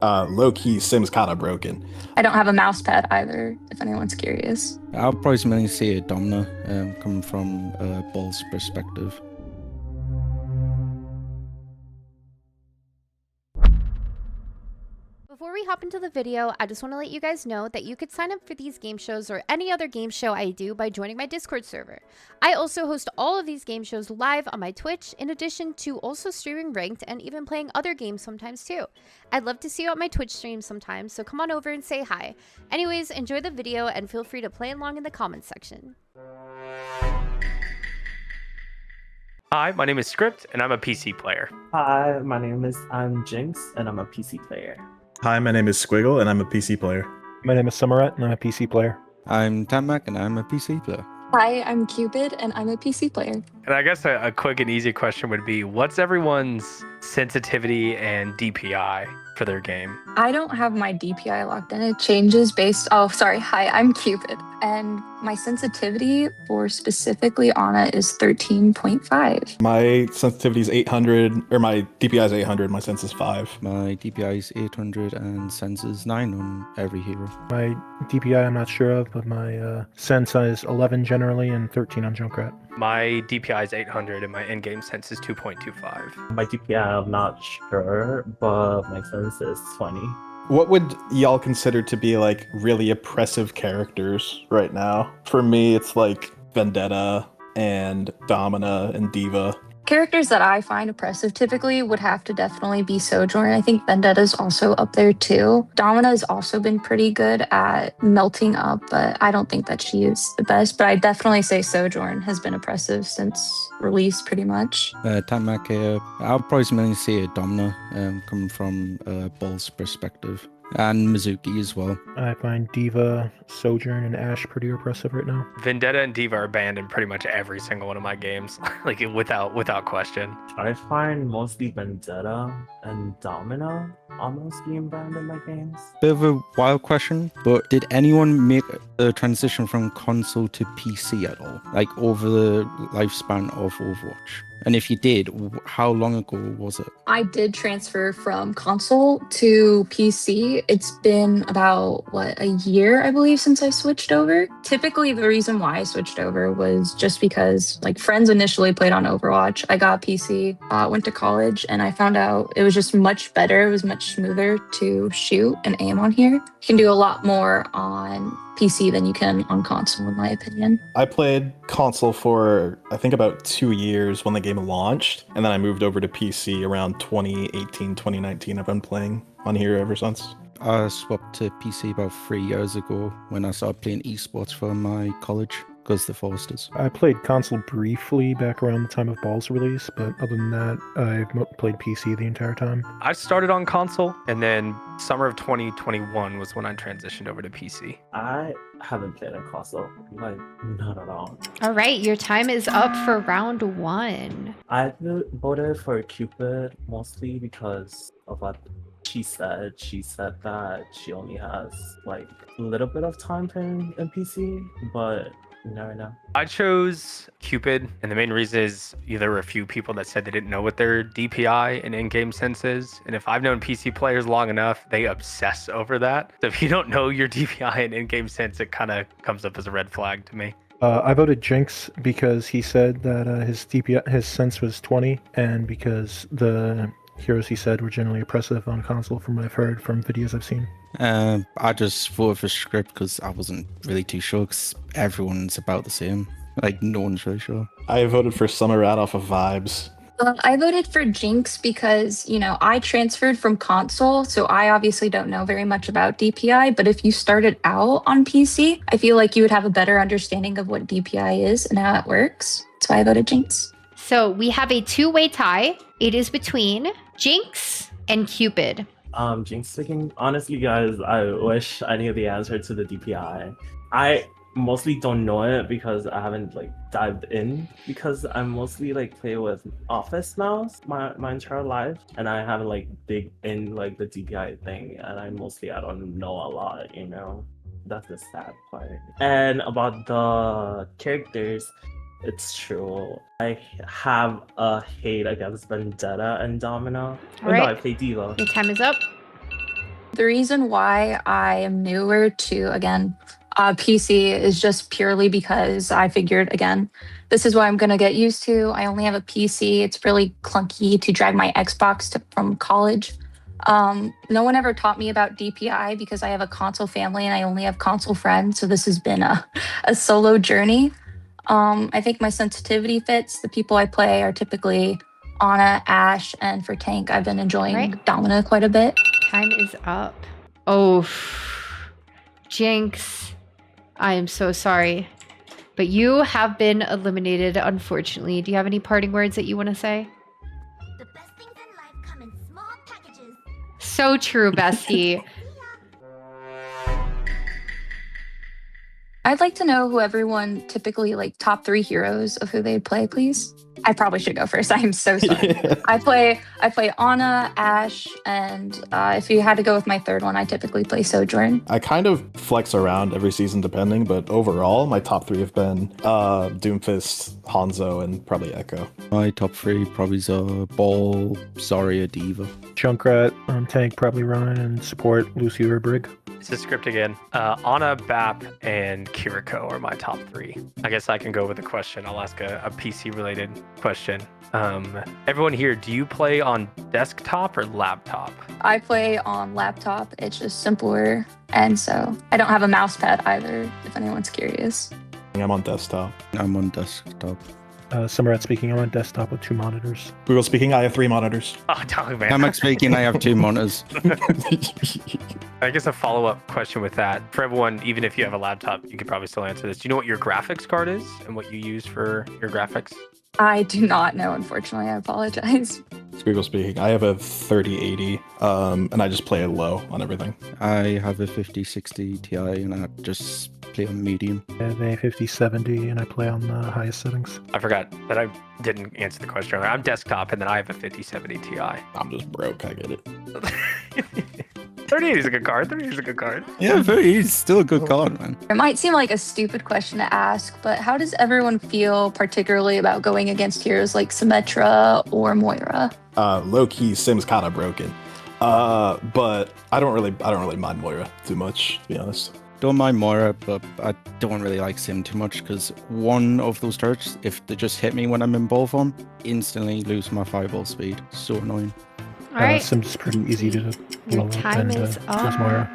Low-key, Sim's kind of broken. I don't have a mouse pad either, if anyone's curious. I'll probably mainly see a Domina coming from a ball's perspective. Before we hop into the video, I just want to let you guys know that you could sign up for these game shows or any other game show I do by joining my Discord server. I also host all of these game shows live on my Twitch, in addition to also streaming ranked and even playing other games sometimes too. I'd love to see you at my Twitch stream sometimes, so come on over and say hi. Anyways, enjoy the video and feel free to play along in the comments section. Hi, my name is Script, and I'm a PC player. Hi, my name is Jinx, and I'm a PC player. Hi, my name is Squiggle, and I'm a PC player. My name is Summerat, and I'm a PC player. I'm Tamak, and I'm a PC player. Hi, I'm Cupid, and I'm a PC player. And I guess a quick and easy question would be, what's everyone's sensitivity and DPI for their game? I don't have my DPI locked in. It changes based... Oh, sorry. Hi, I'm Cupid. And my sensitivity for specifically Ana is 13.5. My sensitivity is 800, or my DPI is 800, my sense is 5. My DPI is 800 and sense is 9 on every hero. My DPI I'm not sure of, but my sense is 11 generally and 13 on Junkrat. My DPI is 800, and my in-game sense is 2.25. My DPI I'm not sure, but my sense is 20. What would y'all consider to be like really oppressive characters right now? For me, it's like Vendetta and Domina and Diva. Characters that I find oppressive typically would have to definitely be Sojourn. I think Vendetta's also up there too. Domina has also been pretty good at melting up, but I don't think that she is the best. But I definitely say Sojourn has been oppressive since release pretty much. Tamak here, I'll probably mainly see a Domina coming from a ball's perspective. And Mizuki as well. I find Diva, Sojourn, and Ashe pretty oppressive right now. Vendetta and Diva are banned in pretty much every single one of my games, like without question. I find mostly Vendetta and Domina almost being banned in my games. Bit of a wild question, but did anyone make a transition from console to PC at all? Like over the lifespan of Overwatch? And if you did, how long ago was it? I did transfer from console to PC. It's been about, a year, I believe, since I switched over. Typically, the reason why I switched over was just because, friends initially played on Overwatch. I got PC, went to college, and I found out it was just much better. It was much smoother to shoot and aim on here. You can do a lot more on PC than you can on console, in my opinion. I played console for, I think, about 2 years when the game launched, and then I moved over to PC around 2018, 2019. I've been playing on here ever since. I swapped to PC about 3 years ago when I started playing esports for my college, because the Foresters. I played console briefly back around the time of Ball's release, but other than that, I've played PC the entire time. I started on console, and then summer of 2021 was when I transitioned over to PC. I haven't played on console, not at all. All right, your time is up for round 1. I voted for Cupid mostly because of what she said. She said that she only has a little bit of time playing in PC, but you never know. I chose Cupid, and the main reason is there were a few people that said they didn't know what their DPI and in-game sense is. And if I've known PC players long enough, they obsess over that. So if you don't know your DPI and in-game sense, it kind of comes up as a red flag to me. I voted Jinx because he said that his DPI, his sense was 20, and because the heroes he said were generally oppressive on console from what I've heard from videos I've seen. I just voted for Script because I wasn't really too sure, because everyone's about the same. No one's really sure. I voted for Summerat off of vibes. I voted for Jinx because, I transferred from console, so I obviously don't know very much about DPI, but if you started out on PC, I feel like you would have a better understanding of what DPI is and how it works. That's why I voted Jinx. So we have a 2-way tie. It is between Jinx and Cupid. Jinx speaking. Honestly, guys, I wish I knew the answer to the DPI. I mostly don't know it because I haven't dived in, because I mostly play with Office mouse my entire life, and I haven't dig in the DPI thing, and I don't know a lot, That's the sad part. And about the characters, it's true. I have a hate against Vendetta and Domina. All right. No, I play Diva. Your time is up. The reason why I am newer to, again, PC is just purely because I figured, again, this is what I'm going to get used to. I only have a PC. It's really clunky to drag my Xbox from college. No one ever taught me about DPI because I have a console family and I only have console friends. So this has been a solo journey. I think my sensitivity fits. The people I play are typically Ana, Ash, and for tank, I've been enjoying Domina quite a bit. Time is up. Oh, Jinx. I am so sorry. But you have been eliminated, unfortunately. Do you have any parting words that you want to say? The best things in life come in small packages. So true, bestie. I'd like to know who everyone typically like top 3 heroes of who they'd play, please. I probably should go first. I'm so sorry. I play Ana, Ash, and if you had to go with my third one, I typically play Sojourn. I kind of flex around every season depending, but overall, my top 3 have been Doomfist, Hanzo, and probably Echo. My top 3 probably are Ball, Zarya, Diva. Junkrat, tank, probably Ryan, and support Lucy or Brig. It's a script again. Ana, Bap, and Kiriko are my top 3. I guess I can go with a question. I'll ask a PC-related question. Everyone here, do you play on desktop or laptop? I play on laptop. It's just simpler. And so I don't have a mouse pad either, if anyone's curious. I'm on desktop. I'm on desktop. Summerat speaking, I'm on desktop with 2 monitors. Google speaking, I have 3 monitors. Oh, dog, man. I'm speaking, I have 2 monitors. I guess a follow-up question with that. For everyone, even if you have a laptop, you could probably still answer this. Do you know what your graphics card is and what you use for your graphics? I do not know, unfortunately. I apologize. Google speaking, I have a 3080, and I just play it low on everything. I have a 5060 Ti and I just play on medium. I have a 5070 and I play on the highest settings. I forgot that I didn't answer the question earlier. I'm desktop, and then I have a 5070 Ti. I'm just broke, I get it. 3080 is a good card. 3080 is a good card. Yeah, he's still a good card, man. It might seem like a stupid question to ask, but how does everyone feel particularly about going against heroes like Symmetra or Moira? Low-key, Sim's kind of broken. But I don't really mind Moira too much, to be honest. Don't mind Moira, but I don't really like Sim too much because one of those turrets, if they just hit me when I'm in ball form, instantly lose my fireball speed. So annoying. All right. Sim's pretty easy to Your blow up, time and is so is Moira.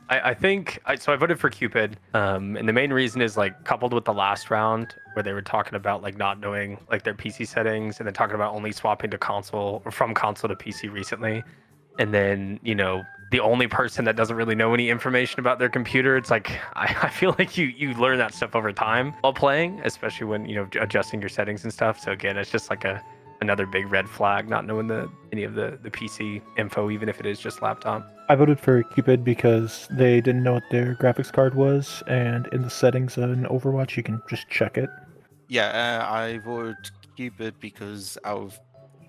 I think so. I voted for Cupid, and the main reason is like coupled with the last round where they were talking about like not knowing like their PC settings, and then talking about only swapping to console or from console to PC recently, and then the only person that doesn't really know any information about their computer. It's like I feel like you learn that stuff over time while playing, especially when adjusting your settings and stuff. So again, it's just like another big red flag, not knowing any of the PC info, even if it is just laptop. I voted for Cupid because they didn't know what their graphics card was, and in the settings in Overwatch, you can just check it. Yeah, I voted Cupid because out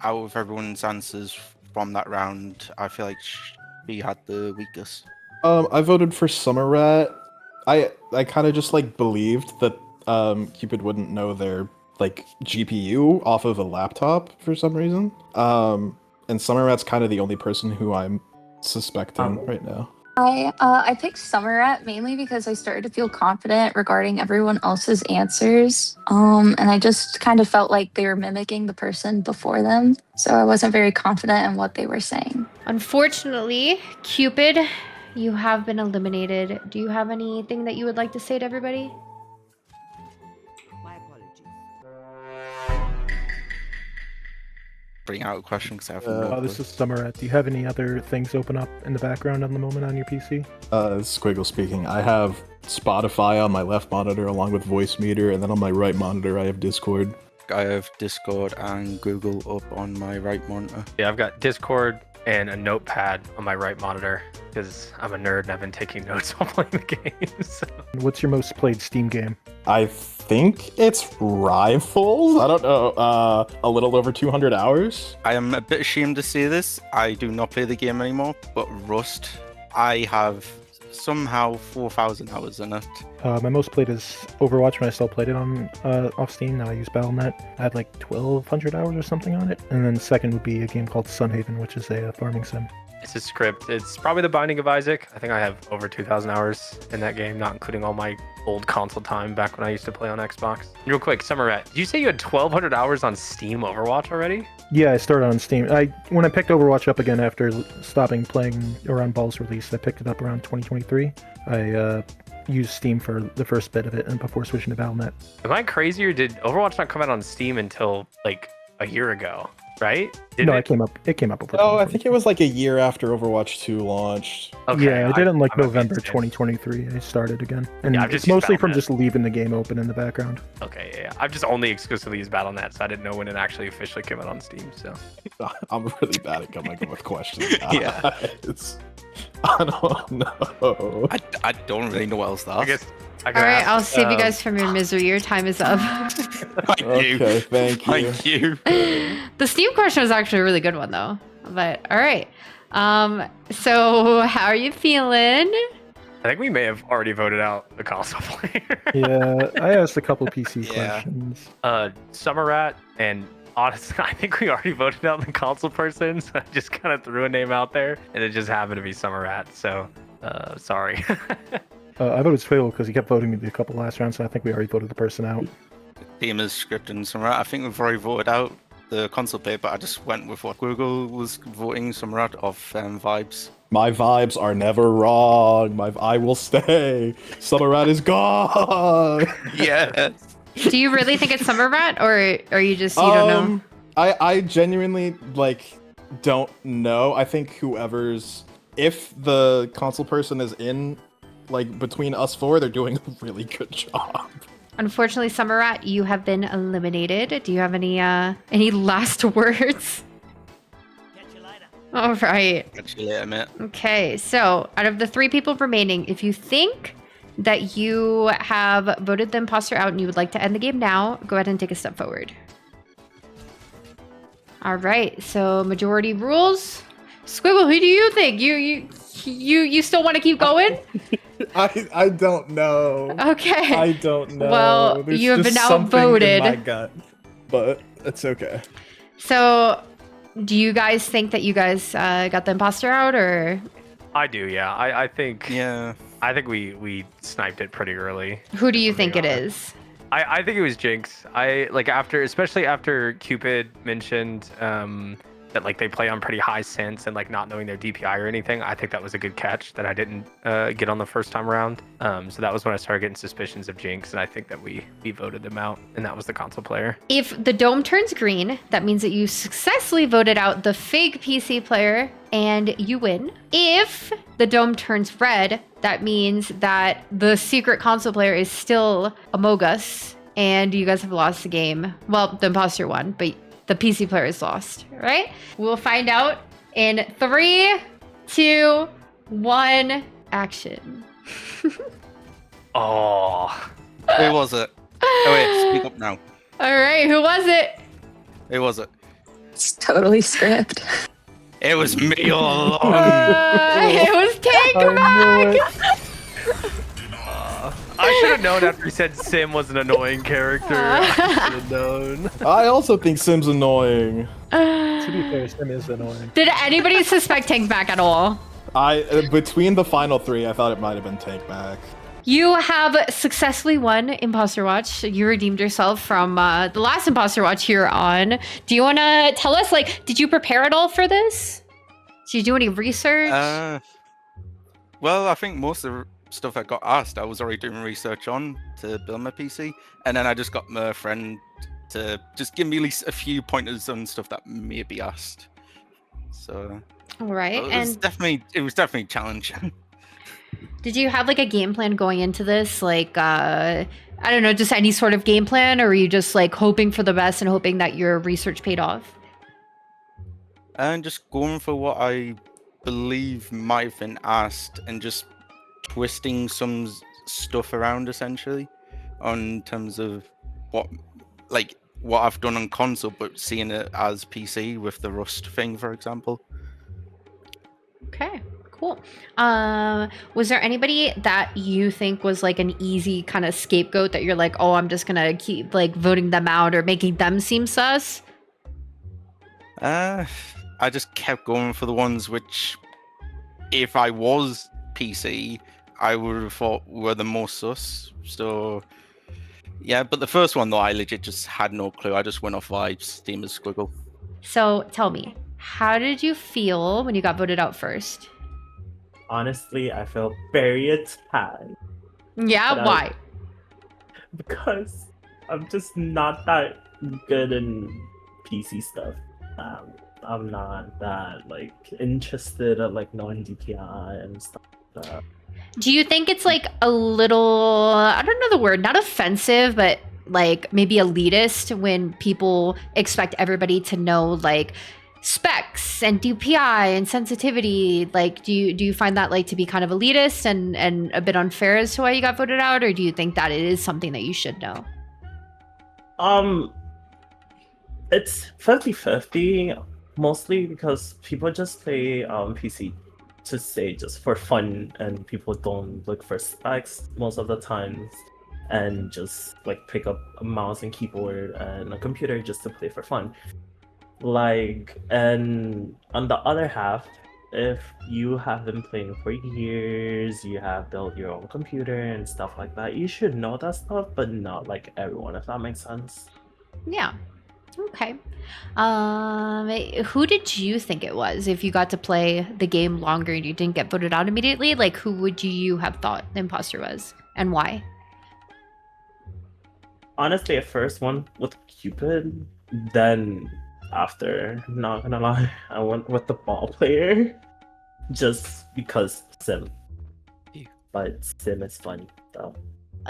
of everyone's answers from that round, I feel like she had the weakest. I voted for Summer Rat. I kind of just like believed that Cupid wouldn't know their like GPU off of a laptop for some reason. And Summer Rat's kind of the only person who I'm suspecting right now. I picked Summerat mainly because I started to feel confident regarding everyone else's answers. And I just kind of felt like they were mimicking the person before them. So I wasn't very confident in what they were saying. Unfortunately, Cupid, you have been eliminated. Do you have anything that you would like to say to everybody? My apologies. Bring out a question because I have no This clue. is Summerat. Do you have any other things open up in the background at the moment on your PC? Squiggle speaking. I have Spotify on my left monitor along with Voice Meter, and then on my right monitor I have Discord. I have Discord and Google up on my right monitor. Yeah, I've got Discord and a notepad on my right monitor because I'm a nerd and I've been taking notes while playing the game. So. What's your most played Steam game? I think it's Rivals. I don't know. A little over 200 hours. I am a bit ashamed to say this. I do not play the game anymore, but Rust, I have somehow 4,000 hours in it. My most played is Overwatch when I still played it on off Steam. Now I use Battle.net. I had like 1,200 hours or something on it. And then second would be a game called Sunhaven, which is a farming sim. It's a script. It's probably The Binding of Isaac. I think I have over 2,000 hours in that game, not including all my old console time back when I used to play on Xbox. Real quick, Summerette, did you say you had 1,200 hours on Steam Overwatch already? Yeah, I started on Steam. When I picked Overwatch up again after stopping playing around Ball's release, I picked it up around 2023. I used Steam for the first bit of it, and before switching to Battle.net. Am I crazy, or did Overwatch not come out on Steam until like a year ago? Right? No, it came up. It came up before. Oh, I think it was like a year after Overwatch 2 launched. Okay, Yeah, I did it in like I'm November amazed. 2023. I started again, and Yeah, I've just it's mostly used from Battle.net. just leaving the game open in the background. Okay, yeah. I've just only exclusively used Battle.net, so I didn't know when it actually officially came out on Steam. So I'm really bad at coming up with questions. Yeah. guys. I don't know. I don't really know what else to I ask. guess. All right, I'll save you guys from your misery. Your time is up. Thank you. Okay, thank you. Thank you. The Steam question was actually a really good one, though. But all right. So how are you feeling? I think we may have already voted out the console player. Yeah, I asked a couple PC Yeah. questions. Summerrat, and honestly, I think we already voted out the console person, so I just kind of threw a name out there, and it just happened to be Summerrat. So, sorry. I voted Swivel because he kept voting me the couple last rounds, so I think we already voted the person out. Team is scripting some I think we've already voted out the console player, but I just went with what Google was voting some off vibes. My vibes are never wrong. I will stay. Summerrat is gone. Yeah. Do you really think it's Summer Rat, or are you just you don't know? I genuinely don't know. I think if the console person is in between us four, they're doing a really good job. Unfortunately, Summer Rat, you have been eliminated. Do you have any last words? All right. Catch you later, mate. Okay, so out of the 3 people remaining, if you think that you have voted the imposter out and you would like to end the game now, go ahead and take a step forward. All right, so majority rules. Squiggle, who do you think? You still want to keep going? I don't know. Okay. I don't know. Well, There's you have just been something outvoted. in my gut, but it's okay. So, do you guys think that you guys got the imposter out, or I do, yeah. I think. Yeah. I think we sniped it pretty early. who do you Something think it on it. is? I think it was Jinx. Especially after Cupid mentioned that they play on pretty high sense and not knowing their DPI or anything. I think that was a good catch that I didn't get on the first time around. So that was when I started getting suspicions of Jinx, and I think that we voted them out, and that was the console player. If the dome turns green, that means that you successfully voted out the fake PC player and you win. If the dome turns red, that means that the secret console player is still Among Us and you guys have lost the game. Well, the imposter won, but the PC player is lost, right? We'll find out in 3, 2, 1, action. Oh. Who was it? Oh wait, speak up now. All right, who was it? Who was it? It's totally script. It was me all along. It was Tank I knew it. I should have known after he said Sim was an annoying character. I should have known. I also think Sim's annoying. To be fair, Sim is annoying. Did anybody suspect Tank back at all? Between the final 3, I thought it might have been Tank back. You have successfully won Imposter Watch. You redeemed yourself from the last Imposter Watch you're on. Do you want to tell us, did you prepare at all for this? Did you do any research? Well, I think most of the stuff I got asked, I was already doing research on to build my PC, and then I just got my friend to just give me at least a few pointers on stuff that may be asked. So, all right, it was definitely challenging. Did you have a game plan going into this? I don't know, just any sort of game plan, or were you just hoping for the best and hoping that your research paid off? And just going for what I believe might have been asked and just twisting some stuff around essentially on terms of what I've done on console, but seeing it as PC with the Rust thing, for example. Okay. Cool. Was there anybody that you think was an easy kind of scapegoat that you're oh, I'm just gonna keep voting them out or making them seem sus? I just kept going for the ones which if I was PC, I would have thought were the most sus. So yeah, but the first one though, I legit just had no clue. I just went off vibes, Steam as squiggle. So tell me, how did you feel when you got voted out first? Honestly, I felt very attacked Yeah, But why? because I'm just not that good in PC stuff. I'm not that like interested at like knowing DPI and stuff like that. Do you think it's like a little, I don't know the word, not offensive, but like maybe elitist when people expect everybody to know like specs and DPI and sensitivity? Like, do you find that like to be kind of elitist and a bit unfair as to why you got voted out, or do you think that it is something that you should know? It's 50-50, mostly because people just play PC to say just for fun, and people don't look for specs most of the times, and just like pick up a mouse and keyboard and a computer just to play for fun. Like, and on the other half, if you have been playing for years, you have built your own computer and stuff like that, you should know that stuff, but not like everyone, if that makes sense. Yeah. Okay. Who did you think it was if you got to play the game longer and you didn't get voted out immediately? Like, who would you have thought the imposter was, and why? Honestly, at first one with Cupid, then after, not gonna lie, I went with the ball player just because Sim. But Sim is funny, though.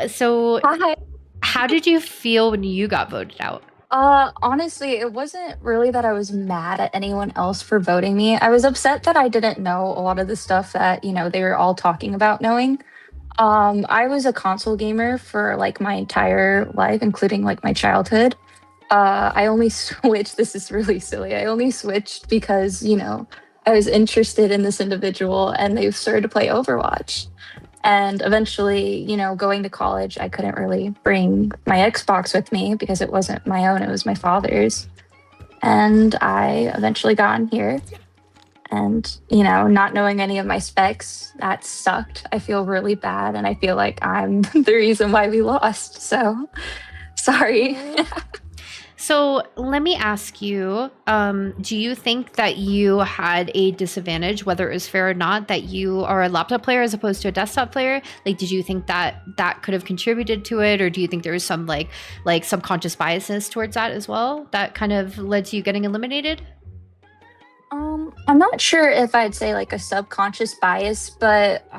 So, Hi. how did you feel when you got voted out? Honestly, it wasn't really that I was mad at anyone else for voting me. I was upset that I didn't know a lot of the stuff that, they were all talking about knowing. I was a console gamer for like my entire life, including like my childhood. I only switched, this is really silly. I only switched because, I was interested in this individual and they started to play Overwatch. And eventually, going to college, I couldn't really bring my Xbox with me because it wasn't my own, it was my father's. And I eventually got in here. And, not knowing any of my specs, that sucked. I feel really bad. And I feel like I'm the reason why we lost. So, sorry. So let me ask you, do you think that you had a disadvantage, whether it was fair or not, that you are a laptop player as opposed to a desktop player? Like, did you think that that could have contributed to it? Or do you think there was some like subconscious biases towards that as well that kind of led to you getting eliminated? I'm not sure if I'd say like a subconscious bias, but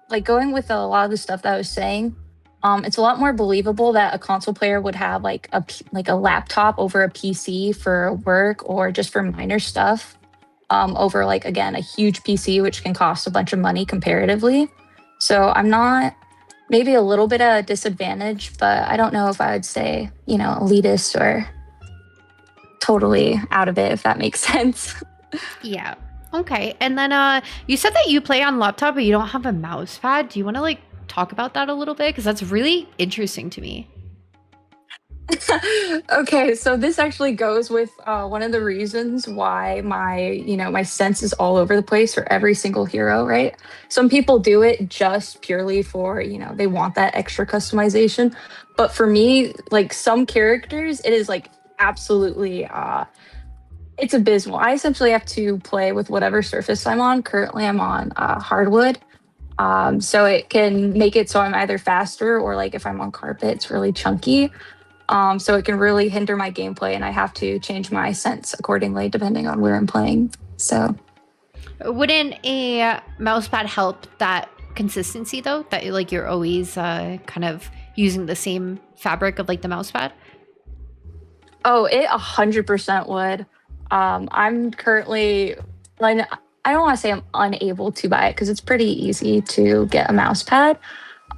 like going with a lot of the stuff that I was saying, it's a lot more believable that a console player would have like a laptop over a PC for work or just for minor stuff, over like, again, a huge PC, which can cost a bunch of money comparatively. So I'm not, maybe a little bit at a disadvantage, but I don't know if I would say, elitist or totally out of it, if that makes sense. Yeah. Okay. And then you said that you play on laptop, but you don't have a mouse pad. Do you want to like talk about that a little bit? Because that's really interesting to me. Okay, so this actually goes with one of the reasons why my sense is all over the place for every single hero, right? Some people do it just purely for, they want that extra customization. But for me, like some characters, it is like absolutely, it's abysmal. I essentially have to play with whatever surface I'm on. Currently, I'm on hardwood. So it can make it so I'm either faster or like if I'm on carpet, it's really chunky. So it can really hinder my gameplay and I have to change my sense accordingly depending on where I'm playing. So wouldn't a mouse pad help that consistency though? That like you're always kind of using the same fabric of like the mouse pad? Oh, it 100% would. I'm currently, like, I don't want to say I'm unable to buy it because it's pretty easy to get a mouse pad.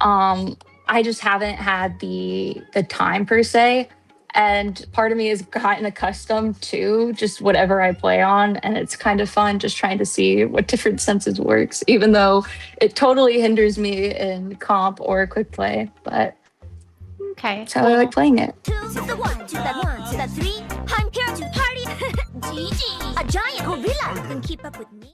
I just haven't had the time per se. And part of me has gotten accustomed to just whatever I play on. And it's kind of fun just trying to see what different senses works, even though it totally hinders me in comp or quick play. But okay, that's how I like playing it. 2 to the 1 to the 1 to the 3. I'm here to party. GG. A giant gorilla can keep up with me.